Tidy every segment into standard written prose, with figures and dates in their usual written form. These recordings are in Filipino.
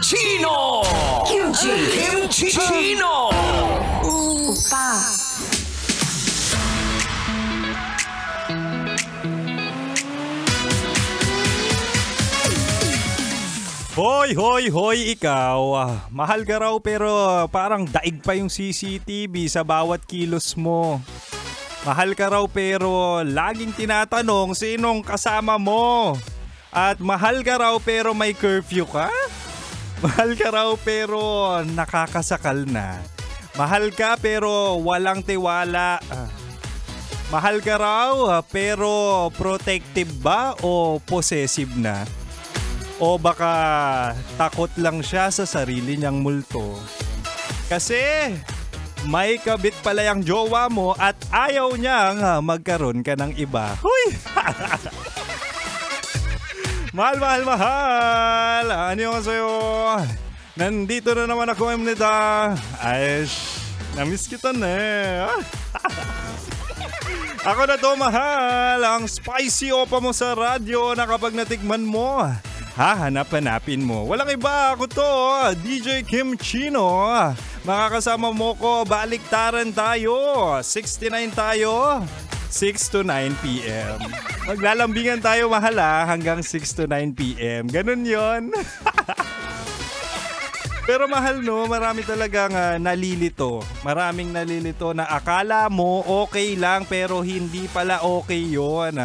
Chino! Kimchi Chino! 오빠. Hoy, ikaw. Mahal ka raw pero parang daig pa yung CCTV sa bawat kilos mo. Mahal ka raw pero laging tinatanong sinong kasama mo. At mahal ka raw pero may curfew ka? Mahal ka raw pero nakakasakal na. Mahal ka pero walang tiwala. Mahal ka raw pero protective ba o possessive na? O baka takot lang siya sa sarili niyang multo. Kasi may kabit pala yung jowa mo at ayaw niyang magkaroon ka ng iba. Huy! Mahal! Ano yung sa'yo? Nandito na naman ako, Emnita. Ayos, namiss kita na eh. Ako na to, mahal. Ang spicy opa mo sa radyo na kapag natikman mo, hahanap-hanapin mo. Walang iba, ako to, DJ Kim Chino. Makakasama mo ko, baliktaran tayo. 69 tayo, 6 to 9 p.m. Maglalambingan tayo, mahal hanggang 6 to 9 p.m. Ganun yon. Pero mahal no, marami talagang nalilito. Maraming nalilito na akala mo okay lang pero hindi pala okay yun.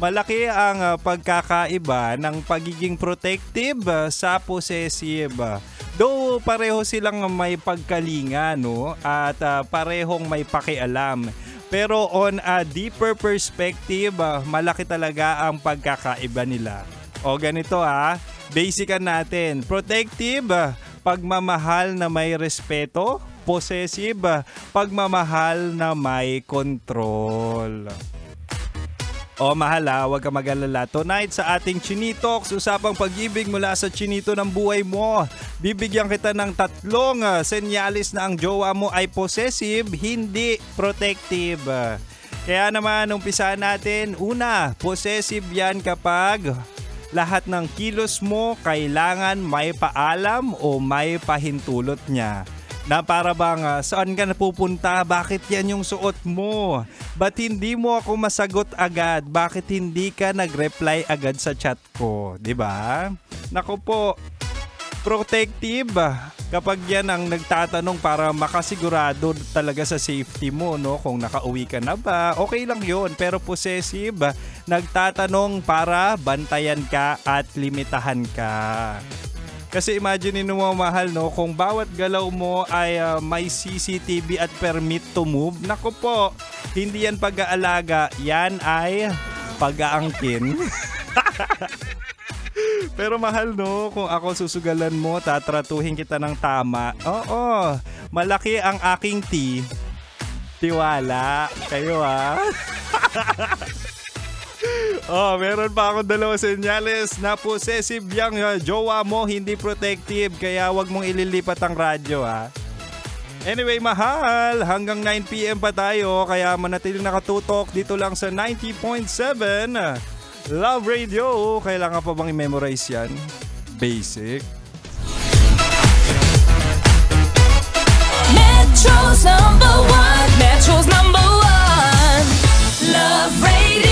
Malaki ang pagkakaiba ng pagiging protective sa possessive. Though pareho silang may pagkalinga no? At parehong may pakialam. Pero on a deeper perspective, malaki talaga ang pagkakaiba nila. O ganito basican natin. Protective, pagmamahal na may respeto. Possessive, pagmamahal na may control. O mahal huwag ka mag-alala. Tonight sa ating Chinitox, usapang pag-ibig mula sa chinito ng buhay mo. Bibigyan kita ng 3 senyalis na ang jowa mo ay possessive, hindi protective. Kaya naman, umpisahan natin. Una, possessive yan kapag lahat ng kilos mo kailangan may paalam o may pahintulot niya. Na para bang saan ka napupunta? Bakit yan yung suot mo? Ba't hindi mo ako masagot agad? Bakit hindi ka nag-reply agad sa chat ko? Diba? Naku po, protective kapag yan ang nagtatanong para makasigurado talaga sa safety mo, no? Kung nakauwi ka na ba, okay lang yun. Pero possessive, nagtatanong para bantayan ka at limitahan ka. Kasi imagine mo mahal no, kung bawat galaw mo ay may CCTV at permit to move, naku po, hindi yan pag-aalaga, yan ay pag-aangkin. Pero mahal no, kung ako susugalan mo, tatratuhin kita ng tama. Oo, malaki ang aking tiwala. Kayo meron pa akong 2 senyales na possessive yung jowa mo, hindi protective. Kaya wag mong ililipat ang radyo Anyway, mahal, hanggang 9 p.m. pa tayo. Kaya manatiling nakatutok dito lang sa 90.7 Love Radio. Kailangan pa bang i-memorize yan? Basic. Metro's number 1. Metro's number 1. Love Radio.